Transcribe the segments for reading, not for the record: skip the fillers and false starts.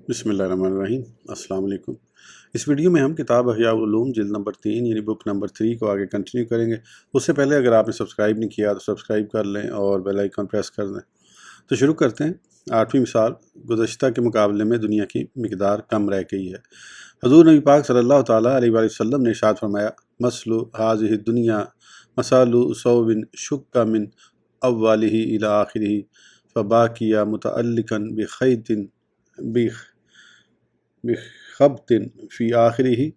بسم اللہ الرحمن الرحیم۔ السلام علیکم۔ اس ویڈیو میں ہم کتاب احیاء العلوم جلد نمبر 3 یعنی بک نمبر 3 کو آگے کنٹینیو کریں گے۔ اس سے پہلے اگر آپ نے سبسکرائب نہیں کیا تو سبسکرائب کر لیں اور بیل آئیکن پریس کر دیں۔ تو شروع کرتے ہیں۔ 8ویں مثال، گزشتہ کے مقابلے میں دنیا کی مقدار کم رہ گئی ہے۔ حضور نبی پاک صلی اللہ تعالیٰ علیہ وآلہ وسلم نے ارشاد فرمایا، مثل هذه الدنیا مثال صوب شق من اوله الى آخره فباقي متعلقا بخبط فی آخرہ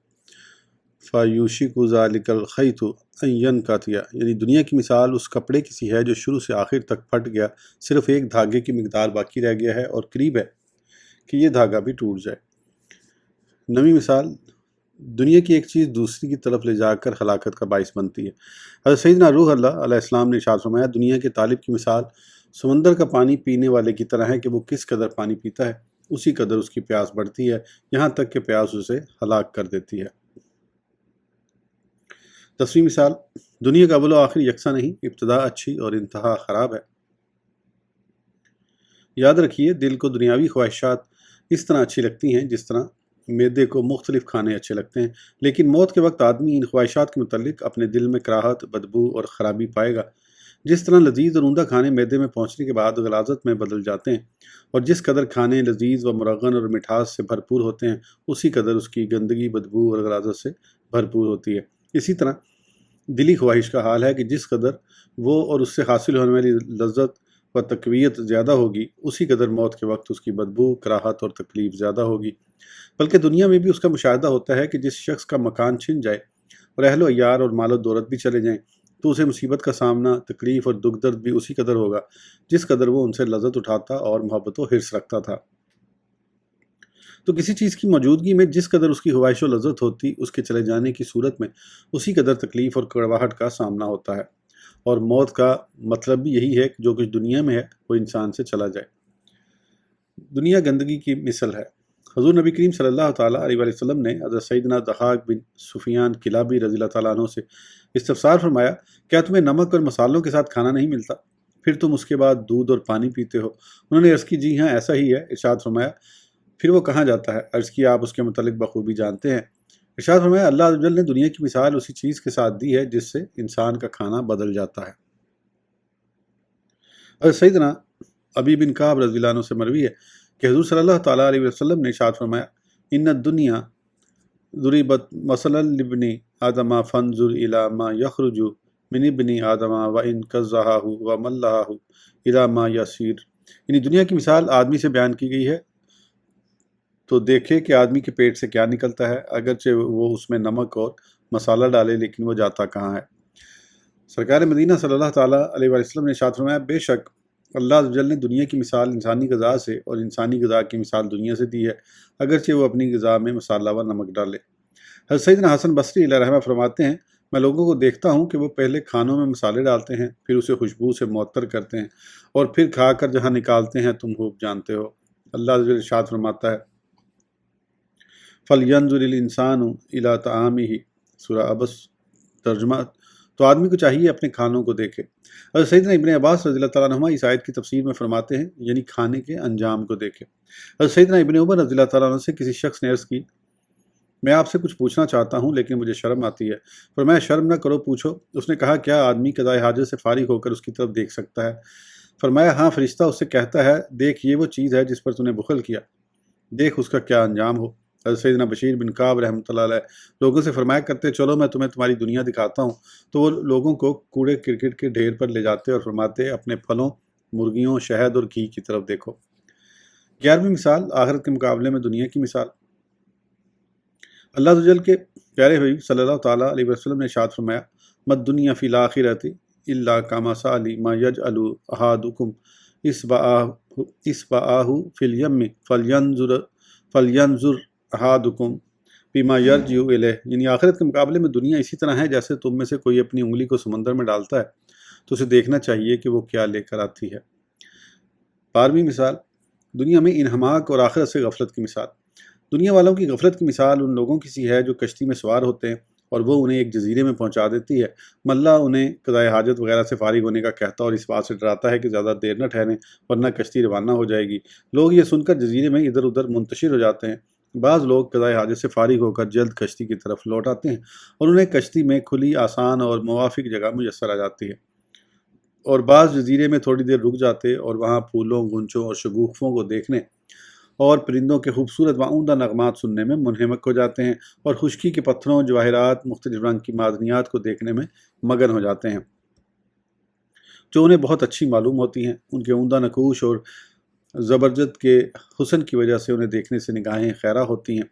فیوشک ذالک الخیط ان ینقطع، یعنی دنیا کی مثال اس کپڑے کی سی ہے جو شروع سے آخر تک پھٹ گیا، صرف ایک دھاگے کی مقدار باقی رہ گیا ہے اور قریب ہے کہ یہ دھاگا بھی ٹوٹ جائے۔ 9ویں مثال، دنیا کی ایک چیز دوسری کی طرف لے جا کر ہلاکت کا باعث بنتی ہے۔ حضرت سیدنا روح اللہ علیہ السلام نے ارشاد فرمایا، دنیا کے طالب کی مثال سمندر کا پانی پینے والے کی طرح ہے کہ وہ کس قدر پانی پیتا ہے اسی قدر اس کی پیاس بڑھتی ہے، یہاں تک کہ پیاس اسے ہلاک کر دیتی ہے۔ 10ویں مثال، دنیا کا اول و آخر یکساں نہیں، ابتدا اچھی اور انتہا خراب ہے۔ یاد رکھیے، دل کو دنیاوی خواہشات اس طرح اچھی لگتی ہیں جس طرح معدے کو مختلف کھانے اچھے لگتے ہیں، لیکن موت کے وقت آدمی ان خواہشات کے متعلق اپنے دل میں کراہت، بدبو اور خرابی پائے گا۔ جس طرح لذیذ اور عمدہ کھانے معدے میں پہنچنے کے بعد غلاظت میں بدل جاتے ہیں، اور جس قدر کھانے لذیذ و مرغن اور مٹھاس سے بھرپور ہوتے ہیں اسی قدر اس کی گندگی، بدبو اور غلاظت سے بھرپور ہوتی ہے۔ اسی طرح دلی خواہش کا حال ہے کہ جس قدر وہ اور اس سے حاصل ہونے والی لذت و تقویت زیادہ ہوگی اسی قدر موت کے وقت اس کی بدبو، کراہت اور تکلیف زیادہ ہوگی۔ بلکہ دنیا میں بھی اس کا مشاہدہ ہوتا ہے کہ جس شخص کا مکان چھن جائے اور اہل و عیال اور مال و دولت بھی چلے جائیں تو اسے مصیبت کا سامنا، تکلیف اور دکھ درد بھی اسی قدر ہوگا جس قدر وہ ان سے لذت اٹھاتا اور محبت و حرص رکھتا تھا۔ تو کسی چیز کی موجودگی میں جس قدر اس کی خواہش و لذت ہوتی، اس کے چلے جانے کی صورت میں اسی قدر تکلیف اور کڑواہٹ کا سامنا ہوتا ہے، اور موت کا مطلب بھی یہی ہے کہ جو کچھ دنیا میں ہے وہ انسان سے چلا جائے۔ دنیا گندگی کی مثل ہے۔ حضور نبی کریم صلی اللہ تعالیٰ علیہ وآلہ وسلم نے حضرت سیدنا ضحاک بن سفیان کلابی رضی اللہ تعالیٰ عنہ سے استفسار فرمایا، کیا تمہیں نمک اور مسالوں کے ساتھ کھانا نہیں ملتا؟ پھر تم اس کے بعد دودھ اور پانی پیتے ہو؟ انہوں نے عرض کی، جی ہاں ایسا ہی ہے۔ ارشاد فرمایا، پھر وہ کہاں جاتا ہے؟ عرض کی، آپ اس کے متعلق بخوبی جانتے ہیں۔ ارشاد فرمایا، اللہ عز و جل نے دنیا کی مثال اسی چیز کے ساتھ دی ہے جس سے انسان کا کھانا بدل جاتا ہے۔ حضرت سیدنا ابی بن کعب رضی اللہ عنہ سے مروی ہے کہ حضور صلی اللہ تعالیٰ علیہ وسلم نے ارشاد فرمایا، ان الدنیا ضربت مثلا لابن آدم فانظر الی ما یخرج من ابن آدم وان کزہہ وملہہ الی ما یسیر، یعنی دنیا کی مثال آدمی سے بیان کی گئی ہے تو دیکھے کہ آدمی کے پیٹ سے کیا نکلتا ہے، اگرچہ وہ اس میں نمک اور مسالہ ڈالے لیکن وہ جاتا کہاں ہے۔ سرکار مدینہ صلی اللہ تعالیٰ علیہ وسلم نے ارشاد فرمایا، بے شک اللہ عز و جل نے دنیا کی مثال انسانی غذا سے اور انسانی غذا کی مثال دنیا سے دی ہے، اگرچہ وہ اپنی غذا میں مسالہ و نمک ڈالے۔ حضرت سیدنا حسن بصری علیہ رحمہ فرماتے ہیں، میں لوگوں کو دیکھتا ہوں کہ وہ پہلے کھانوں میں مسالے ڈالتے ہیں، پھر اسے خوشبو سے معطر کرتے ہیں، اور پھر کھا کر جہاں نکالتے ہیں تم خوب جانتے ہو۔ اللہ عز و جل ارشاد فرماتا ہے، فَلْيَنظُرِ الْإِنسَانُ إِلَىٰ طَعَامِهِ، سورہ عبس۔ ترجمہ، تو آدمی کو چاہیے اپنے کھانوں کو دیکھے۔ حضرت سیدنا ابن عباس رضی اللہ تعالیٰ عنہ اس آیت کی تفسیر میں فرماتے ہیں، یعنی کھانے کے انجام کو دیکھے۔ حضرت سیدنا ابن عمر رضی اللہ تعالیٰ عنہ سے کسی شخص نے عرض کی، میں آپ سے کچھ پوچھنا چاہتا ہوں لیکن مجھے شرم آتی ہے۔ فرمایا، شرم نہ کرو، پوچھو۔ اس نے کہا، کیا آدمی قضائے حاجت سے فارغ ہو کر اس کی طرف دیکھ سکتا ہے؟ فرمایا، ہاں، فرشتہ اس سے کہتا ہے، دیکھ یہ وہ چیز ہے جس پر تو نے بخل کیا، دیکھ اس کا کیا انجام ہو۔ حضرت سیدنا بشیر بن کعب رحمۃ اللہ علیہ لوگوں سے فرمایا کرتے، چلو میں تمہیں تمہاری دنیا دکھاتا ہوں، تو وہ لوگوں کو کوڑے کرکٹ کے ڈھیر پر لے جاتے اور فرماتے، اپنے پھلوں، مرغیوں، شہد اور گھی کی طرف دیکھو۔ 11ویں مثال، آخرت کے مقابلے میں دنیا کی مثال۔ اللہ عز و جل کے پیارے حبیب صلی اللہ تعالیٰ علیہ وسلم نے ارشاد فرمایا، مد دنیا فی الآخرۃ الا کمثل ما یجعل احدکم اصبعہ فی الیم فلینظر احدکم بما یرجع الیہ، یعنی آخرت کے مقابلے میں دنیا اسی طرح ہے جیسے تم میں سے کوئی اپنی انگلی کو سمندر میں ڈالتا ہے تو اسے دیکھنا چاہیے کہ وہ کیا لے کر آتی ہے۔ 12ویں مثال، دنیا میں انہماک اور آخرت سے غفلت کی مثال۔ دنیا والوں کی غفلت کی مثال ان لوگوں کی سی ہے جو کشتی میں سوار ہوتے ہیں اور وہ انہیں ایک جزیرے میں پہنچا دیتی ہے۔ ملہ انہیں قضائے حاجت وغیرہ سے فارغ ہونے کا کہتا اور اس بات سے ڈراتا ہے کہ زیادہ دیر نہ ٹھہریں ورنہ کشتی روانہ ہو جائے گی۔ لوگ یہ سن کر جزیرے میں ادھر ادھر منتشر ہو جاتے ہیں۔ بعض لوگ قضائے حاجت سے فارغ ہو کر جلد کشتی کی طرف لوٹ آتے ہیں اور انہیں کشتی میں کھلی، آسان اور موافق جگہ میسر آ جاتی ہے، اور بعض جزیرے میں تھوڑی دیر رک جاتے اور وہاں پھولوں، غنچوں اور شگوفوں کو دیکھنے اور پرندوں کے خوبصورت و عمدہ نغمات سننے میں منہمک ہو جاتے ہیں، اور خشکی کے پتھروں، جواہرات، مختلف رنگ کی معدنیات کو دیکھنے میں مگن ہو جاتے ہیں، جو انہیں بہت اچھی معلوم ہوتی ہیں۔ ان کے عمدہ نقوش اور زبرجد کے حسن کی وجہ سے انہیں دیکھنے سے نگاہیں خیرہ ہوتی ہیں۔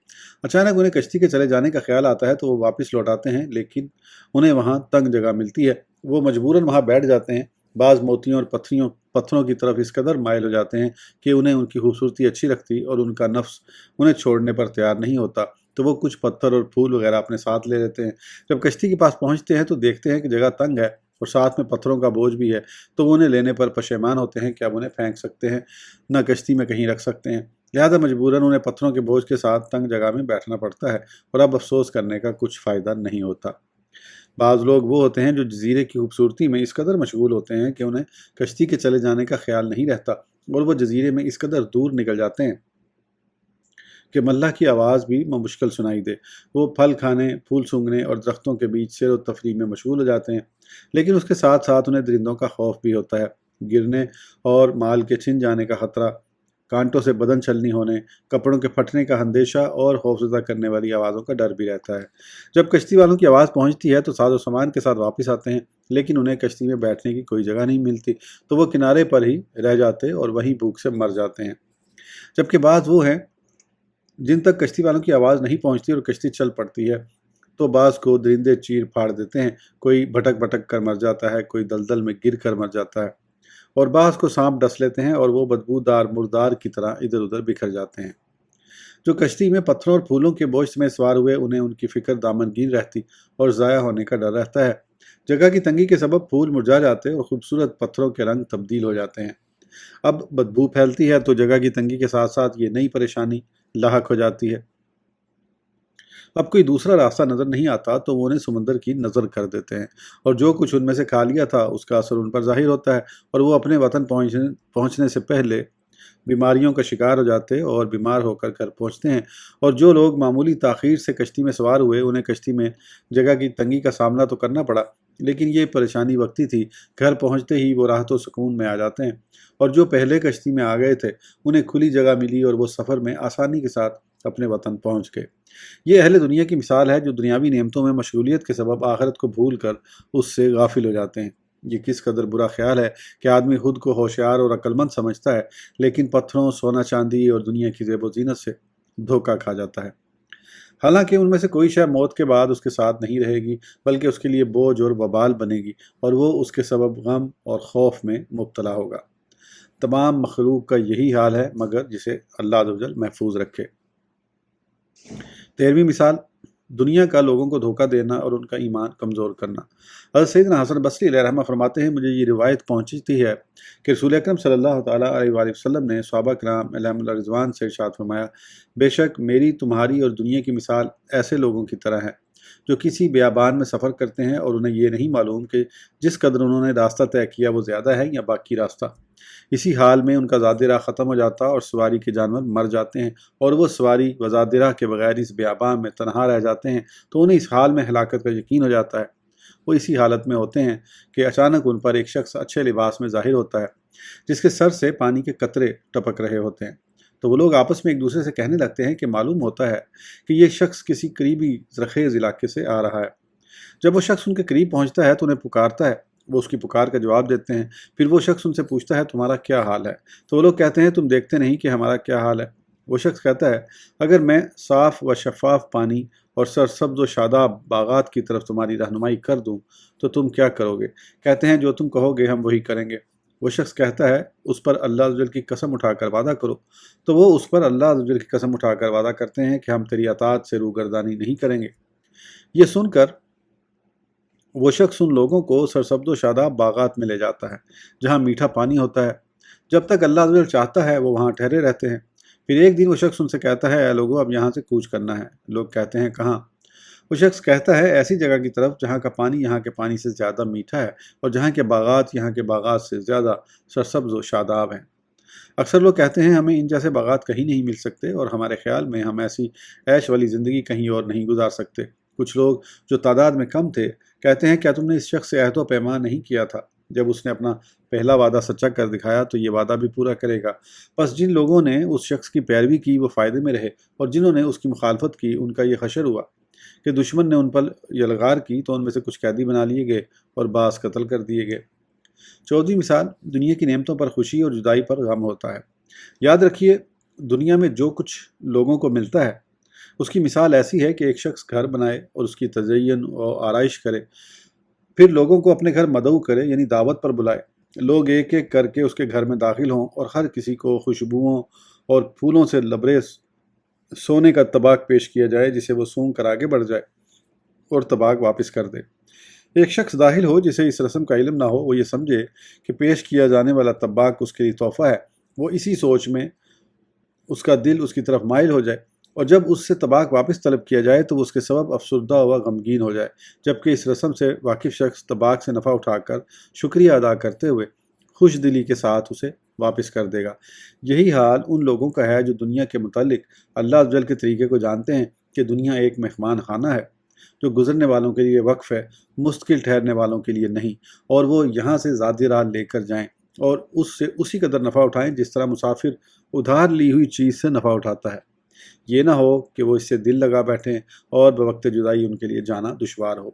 اچانک انہیں کشتی کے چلے جانے کا خیال آتا ہے تو وہ واپس لوٹ آتے ہیں، لیکن انہیں وہاں تنگ جگہ ملتی ہے۔ وہ مجبوراً وہاں بیٹھ جاتے ہیں۔ بعض موتیوں اور پتھروں کی طرف اس قدر مائل ہو جاتے ہیں کہ انہیں ان کی خوبصورتی اچھی لگتی اور ان کا نفس انہیں چھوڑنے پر تیار نہیں ہوتا، تو وہ کچھ پتھر اور پھول وغیرہ اپنے ساتھ لے لیتے ہیں۔ جب کشتی کے پاس پہنچتے ہیں تو دیکھتے ہیں کہ جگہ تنگ ہے اور ساتھ میں پتھروں کا بوجھ بھی ہے، تو وہ انہیں لینے پر پشیمان ہوتے ہیں کہ اب انہیں پھینک سکتے ہیں نہ کشتی میں کہیں رکھ سکتے ہیں، لہذا مجبوراً انہیں پتھروں کے بوجھ کے ساتھ تنگ جگہ میں بیٹھنا پڑتا ہے، اور اب افسوس کرنے کا کچھ فائدہ نہیں ہوتا۔ بعض لوگ وہ ہوتے ہیں جو جزیرے کی خوبصورتی میں اس قدر مشغول ہوتے ہیں کہ انہیں کشتی کے چلے جانے کا خیال نہیں رہتا، اور وہ جزیرے میں اس قدر دور نکل جاتے ہیں کہ ملہ کی آواز بھی مشکل سنائی دے۔ وہ پھل کھانے، پھول سونگھنے اور درختوں کے بیچ سیر و تفریح میں مشغول ہو جاتے ہیں، لیکن اس کے ساتھ ساتھ انہیں درندوں کا خوف بھی ہوتا ہے، گرنے اور مال کے چھن جانے کا خطرہ، کانٹوں سے بدن چھلنی ہونے، کپڑوں کے پھٹنے کا اندیشہ اور خوفزدہ کرنے والی آوازوں کا ڈر بھی رہتا ہے۔ جب کشتی والوں کی آواز پہنچتی ہے تو ساز و سامان کے ساتھ واپس آتے ہیں، لیکن انہیں کشتی میں بیٹھنے کی کوئی جگہ نہیں ملتی، تو وہ کنارے پر ہی رہ جاتے اور وہیں بھوک سے مر جاتے ہیں۔ جبکہ بعض وہ ہیں جن تک کشتی والوں کی آواز نہیں پہنچتی اور کشتی چل پڑتی ہے، تو بعض کو درندے چیر پھاڑ دیتے ہیں، کوئی بھٹک بھٹک کر مر جاتا ہے، کوئی دلدل میں گر کر مر جاتا ہے، اور بعض کو سانپ ڈس لیتے ہیں اور وہ بدبودار مردار کی طرح ادھر ادھر بکھر جاتے ہیں۔ جو کشتی میں پتھروں اور پھولوں کے بوجھ میں سوار ہوئے، انہیں ان کی فکر دامنگیر رہتی اور ضائع ہونے کا ڈر رہتا ہے۔ جگہ کی تنگی کے سبب پھول مرجھا جاتے اور خوبصورت پتھروں کے رنگ تبدیل ہو جاتے ہیں۔ اب بدبو پھیلتی ہے تو جگہ کی تنگی کے ساتھ ساتھ یہ نئی پریشانی لاحق ہو جاتی ہے۔ اب کوئی دوسرا راستہ نظر نہیں آتا تو وہ انہیں سمندر کی نظر کر دیتے ہیں، اور جو کچھ ان میں سے کھا لیا تھا اس کا اثر ان پر ظاہر ہوتا ہے، اور وہ اپنے وطن پہنچنے سے پہلے بیماریوں کا شکار ہو جاتے اور بیمار ہو کر گھر پہنچتے ہیں۔ اور جو لوگ معمولی تاخیر سے کشتی میں سوار ہوئے، انہیں کشتی میں جگہ کی تنگی کا سامنا تو کرنا پڑا، لیکن یہ پریشانی وقتی تھی، گھر پہنچتے ہی وہ راحت و سکون میں آ جاتے ہیں۔ اور جو پہلے کشتی میں آ گئے تھے انہیں کھلی جگہ ملی اور وہ سفر میں آسانی کے ساتھ اپنے وطن پہنچ گئے۔ یہ اہل دنیا کی مثال ہے جو دنیاوی نعمتوں میں مشغولیت کے سبب آخرت کو بھول کر اس سے غافل ہو جاتے ہیں۔ یہ کس قدر برا خیال ہے کہ آدمی خود کو ہوشیار اور عقل مند سمجھتا ہے، لیکن پتھروں، سونا چاندی اور دنیا کی زیب و زینت سے دھوکہ کھا جاتا ہے۔ حالانکہ ان میں سے کوئی شے موت کے بعد اس کے ساتھ نہیں رہے گی، بلکہ اس کے لیے بوجھ اور وبال بنے گی، اور وہ اس کے سبب غم اور خوف میں مبتلا ہوگا۔ تمام مخلوق کا یہی حال ہے مگر جسے اللہ عز و جل محفوظ رکھے۔ 13ویں مثال، دنیا کا لوگوں کو دھوکہ دینا اور ان کا ایمان کمزور کرنا۔ حضرت سیدنا حسن بصری علیہ رحمہ فرماتے ہیں، مجھے یہ روایت پہنچتی ہے کہ رسول اکرم صلی اللہ تعالیٰ علیہ وآلہ وسلم نے صحابہ کرام علیہم الرضوان سے ارشاد فرمایا، بے شک میری، تمہاری اور دنیا کی مثال ایسے لوگوں کی طرح ہے جو کسی بیابان میں سفر کرتے ہیں اور انہیں یہ نہیں معلوم کہ جس قدر انہوں نے راستہ طے کیا وہ زیادہ ہے یا باقی راستہ۔ اسی حال میں ان کا زاد راہ ختم ہو جاتا اور سواری کے جانور مر جاتے ہیں، اور وہ سواری و زاد راہ کے بغیر اس بیابان میں تنہا رہ جاتے ہیں، تو انہیں اس حال میں ہلاکت کا یقین ہو جاتا ہے۔ وہ اسی حالت میں ہوتے ہیں کہ اچانک ان پر ایک شخص اچھے لباس میں ظاہر ہوتا ہے جس کے سر سے پانی کے قطرے ٹپک رہے ہوتے ہیں، تو وہ لوگ آپس میں ایک دوسرے سے کہنے لگتے ہیں کہ معلوم ہوتا ہے کہ یہ شخص کسی قریبی زرخیز علاقے سے آ رہا ہے۔ جب وہ شخص ان کے قریب پہنچتا ہے تو انہیں پکارتا ہے، وہ اس کی پکار کا جواب دیتے ہیں۔ پھر وہ شخص ان سے پوچھتا ہے، تمہارا کیا حال ہے؟ تو وہ لوگ کہتے ہیں، تم دیکھتے نہیں کہ ہمارا کیا حال ہے؟ وہ شخص کہتا ہے، اگر میں صاف و شفاف پانی اور سرسبز و شاداب باغات کی طرف تمہاری رہنمائی کر دوں تو تم کیا کرو گے؟ کہتے ہیں، جو تم کہو گے ہم وہی کریں گے۔ وہ شخص کہتا ہے، اس پر اللہ عز و جل کی قسم اٹھا کر وعدہ کرو۔ تو وہ اس پر اللہ عز و جل کی قسم اٹھا کر وعدہ کرتے ہیں کہ ہم تیری اطاعت سے روگردانی نہیں کریں گے۔ یہ سن کر وہ شخص ان لوگوں کو سرسبز و شاداب باغات میں لے جاتا ہے جہاں میٹھا پانی ہوتا ہے۔ جب تک اللہ عز و جل چاہتا ہے وہ وہاں ٹھہرے رہتے ہیں۔ پھر ایک دن وہ شخص ان سے کہتا ہے، اے لوگو، اب یہاں سے کوچ کرنا ہے۔ لوگ کہتے ہیں، کہاں؟ وہ شخص کہتا ہے ایسی جگہ کی طرف جہاں کا پانی یہاں کے پانی سے زیادہ میٹھا ہے اور جہاں کے باغات یہاں کے باغات سے زیادہ سرسبز و شاداب ہیں۔ اکثر لوگ کہتے ہیں ہمیں ان جیسے باغات کہیں نہیں مل سکتے، اور ہمارے خیال میں ہم ایسی عیش والی زندگی کہیں اور نہیں گزار سکتے۔ کچھ لوگ جو تعداد میں کم تھے کہتے ہیں کیا تم نے اس شخص سے عہد و پیمان نہیں کیا تھا؟ جب اس نے اپنا پہلا وعدہ سچا کر دکھایا تو یہ وعدہ بھی پورا کرے گا۔ بس جن لوگوں نے اس شخص کی پیروی کی وہ فائدے میں رہے، اور جنہوں نے اس کی مخالفت کی ان کا یہ حشر ہوا کہ دشمن نے ان پر یلغار کی تو ان میں سے کچھ قیدی بنا لیے گئے اور بعض قتل کر دیے گئے۔ 14ویں مثال، دنیا کی نعمتوں پر خوشی اور جدائی پر غم ہوتا ہے۔ یاد رکھیے دنیا میں جو کچھ لوگوں کو ملتا ہے اس کی مثال ایسی ہے کہ ایک شخص گھر بنائے اور اس کی تزئین اور آرائش کرے، پھر لوگوں کو اپنے گھر مدعو کرے یعنی دعوت پر بلائے، لوگ ایک ایک کر کے اس کے گھر میں داخل ہوں اور ہر کسی کو خوشبوؤں اور پھولوں سے لبریز سونے کا طباق پیش کیا جائے جسے وہ سونگ کر آگے بڑھ جائے اور طباق واپس کر دے۔ ایک شخص داخل ہو جسے اس رسم کا علم نہ ہو، وہ یہ سمجھے کہ پیش کیا جانے والا طباق اس کے لیے تحفہ ہے، وہ اسی سوچ میں اس کا دل اس کی طرف مائل ہو جائے، اور جب اس سے طباق واپس طلب کیا جائے تو وہ اس کے سبب افسردہ ہوا غمگین ہو جائے، جبکہ اس رسم سے واقف شخص طباق سے نفع اٹھا کر شکریہ ادا کرتے ہوئے خوش دلی کے ساتھ اسے واپس کر دے گا۔ یہی حال ان لوگوں کا ہے جو دنیا کے متعلق اللہ عز و جل کے طریقے کو جانتے ہیں کہ دنیا ایک مہمان خانہ ہے جو گزرنے والوں کے لیے وقف ہے، مستقل ٹھہرنے والوں کے لیے نہیں، اور وہ یہاں سے ذاتی راہ لے کر جائیں اور اس سے اسی قدر نفع اٹھائیں جس طرح مسافر ادھار لی ہوئی چیز سے نفع اٹھاتا ہے۔ یہ نہ ہو کہ وہ اس سے دل لگا بیٹھیں اور بوقت جدائی ان کے لیے جانا دشوار ہو۔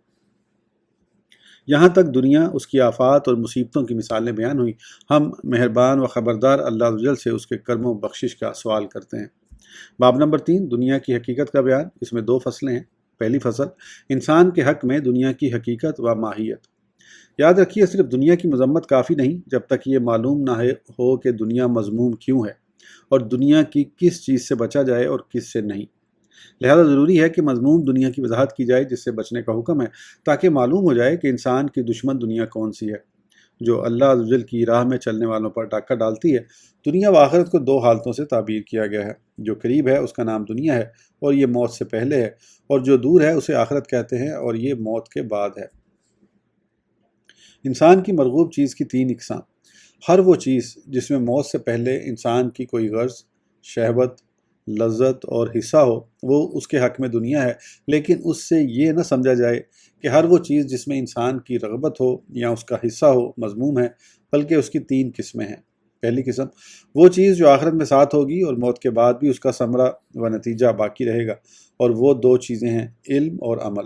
یہاں تک دنیا، اس کی آفات اور مصیبتوں کی مثالیں بیان ہوئی، ہم مہربان و خبردار اللہ عز و جل سے اس کے کرم و بخشش کا سوال کرتے ہیں۔ باب نمبر 3، دنیا کی حقیقت کا بیان۔ اس میں 2 فصلیں ہیں۔ پہلی فصل، انسان کے حق میں دنیا کی حقیقت و ماہیت۔ یاد رکھیے صرف دنیا کی مذمت کافی نہیں جب تک یہ معلوم نہ ہو کہ دنیا مذموم کیوں ہے اور دنیا کی کس چیز سے بچا جائے اور کس سے نہیں۔ لہذا ضروری ہے کہ مذموم دنیا کی وضاحت کی جائے جس سے بچنے کا حکم ہے، تاکہ معلوم ہو جائے کہ انسان کی دشمن دنیا کون سی ہے جو اللہ عز و جل کی راہ میں چلنے والوں پر ڈاکہ ڈالتی ہے۔ دنیا و آخرت کو 2 حالتوں سے تعبیر کیا گیا ہے۔ جو قریب ہے اس کا نام دنیا ہے اور یہ موت سے پہلے ہے، اور جو دور ہے اسے آخرت کہتے ہیں اور یہ موت کے بعد ہے۔ انسان کی مرغوب چیز کی 3 اقسام۔ ہر وہ چیز جس میں موت سے پہلے انسان کی کوئی غرض، شہوت، لذت اور حصہ ہو وہ اس کے حق میں دنیا ہے، لیکن اس سے یہ نہ سمجھا جائے کہ ہر وہ چیز جس میں انسان کی رغبت ہو یا اس کا حصہ ہو مذموم ہے، بلکہ اس کی 3 قسمیں ہیں۔ پہلی قسم، وہ چیز جو آخرت میں ساتھ ہوگی اور موت کے بعد بھی اس کا ثمرہ و نتیجہ باقی رہے گا، اور وہ 2 چیزیں ہیں، علم اور عمل۔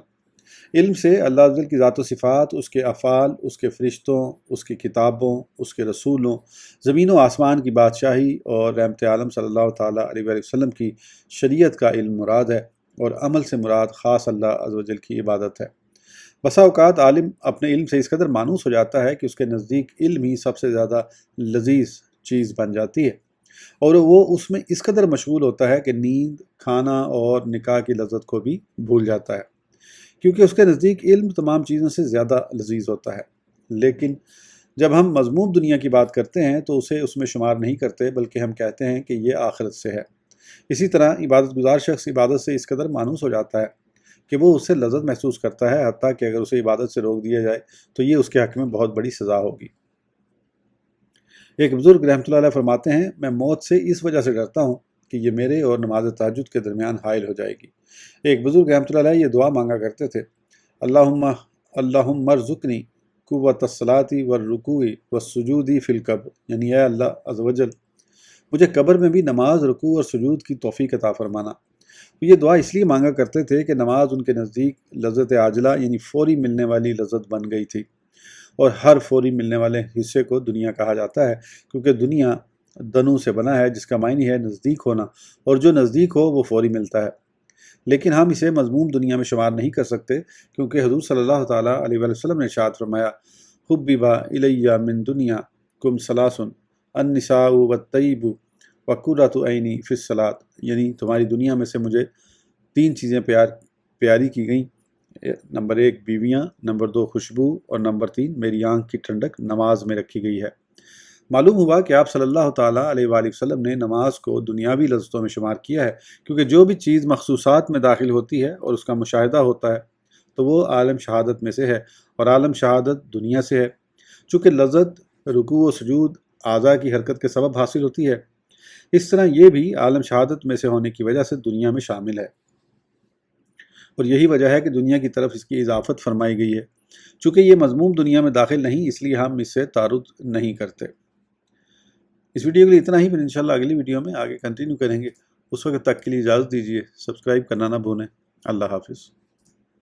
علم سے اللہ عز و جل کی ذات و صفات، اس کے افعال، اس کے فرشتوں، اس کی کتابوں، اس کے رسولوں، زمین و آسمان کی بادشاہی اور رحمت عالم صلی اللہ تعالیٰ علیہ وآلہ وسلم کی شریعت کا علم مراد ہے، اور عمل سے مراد خاص اللہ عز و جل کی عبادت ہے۔ بسا اوقات عالم اپنے علم سے اس قدر مانوس ہو جاتا ہے کہ اس کے نزدیک علم ہی سب سے زیادہ لذیذ چیز بن جاتی ہے، اور وہ اس میں اس قدر مشغول ہوتا ہے کہ نیند، کھانا اور نکاح کی لذت کو بھی بھول جاتا ہے، کیونکہ اس کے نزدیک علم تمام چیزوں سے زیادہ لذیذ ہوتا ہے۔ لیکن جب ہم مذموم دنیا کی بات کرتے ہیں تو اسے اس میں شمار نہیں کرتے، بلکہ ہم کہتے ہیں کہ یہ آخرت سے ہے۔ اسی طرح عبادت گزار شخص عبادت سے اس قدر مانوس ہو جاتا ہے کہ وہ اس سے لذت محسوس کرتا ہے، حتیٰ کہ اگر اسے عبادت سے روک دیا جائے تو یہ اس کے حق میں بہت بڑی سزا ہوگی۔ ایک بزرگ رحمۃ اللہ علیہ فرماتے ہیں، میں موت سے اس وجہ سے ڈرتا ہوں کہ یہ میرے اور نماز تہجد کے درمیان حائل ہو جائے گی۔ ایک بزرگ رحمۃ اللہ علیہ یہ دعا مانگا کرتے تھے، اللہم ارزقنی قوت الصلاۃ والرکوع والسجود فی القبر، یعنی اے اللہ عز و جل مجھے قبر میں بھی نماز، رکوع اور سجود کی توفیق عطا فرمانا۔ یہ دعا اس لیے مانگا کرتے تھے کہ نماز ان کے نزدیک لذت عاجلہ یعنی فوری ملنے والی لذت بن گئی تھی، اور ہر فوری ملنے والے حصے کو دنیا کہا جاتا ہے، کیونکہ دنیا دنوں سے بنا ہے جس کا معنی ہے نزدیک ہونا، اور جو نزدیک ہو وہ فوری ملتا ہے۔ لیکن ہم اسے مذموم دنیا میں شمار نہیں کر سکتے، کیونکہ حضور صلی اللہ تعالیٰ علیہ وآلہ وسلم نے ارشاد فرمایا، حبب الی من دنیا کم ثلاث النساء والطیب وقرۃ عینی فی الصلاۃ، یعنی تمہاری دنیا میں سے مجھے 3 چیزیں پیاری کی گئیں، نمبر 1 بیویاں، نمبر 2 خوشبو، اور نمبر 3 میری آنکھ کی ٹھنڈک نماز میں رکھی گئی ہے۔ معلوم ہوا کہ آپ صلی اللہ تعالیٰ علیہ وآلہ وسلم نے نماز کو دنیاوی لذتوں میں شمار کیا ہے، کیونکہ جو بھی چیز مخصوصات میں داخل ہوتی ہے اور اس کا مشاہدہ ہوتا ہے تو وہ عالم شہادت میں سے ہے، اور عالم شہادت دنیا سے ہے۔ چونکہ لذت رکوع و سجود اعضاء کی حرکت کے سبب حاصل ہوتی ہے، اس طرح یہ بھی عالم شہادت میں سے ہونے کی وجہ سے دنیا میں شامل ہے، اور یہی وجہ ہے کہ دنیا کی طرف اس کی اضافت فرمائی گئی ہے۔ چونکہ یہ مضموم دنیا میں داخل نہیں، اس لیے ہم اس سے تعارض نہیں کرتے۔ اس ویڈیو کے لیے اتنا ہی، پھر انشاءاللہ اگلی ویڈیو میں آگے کنٹینیو کریں گے۔ اس وقت تک کے لیے اجازت دیجیے، سبسکرائب کرنا نہ بھولیں۔ اللہ حافظ۔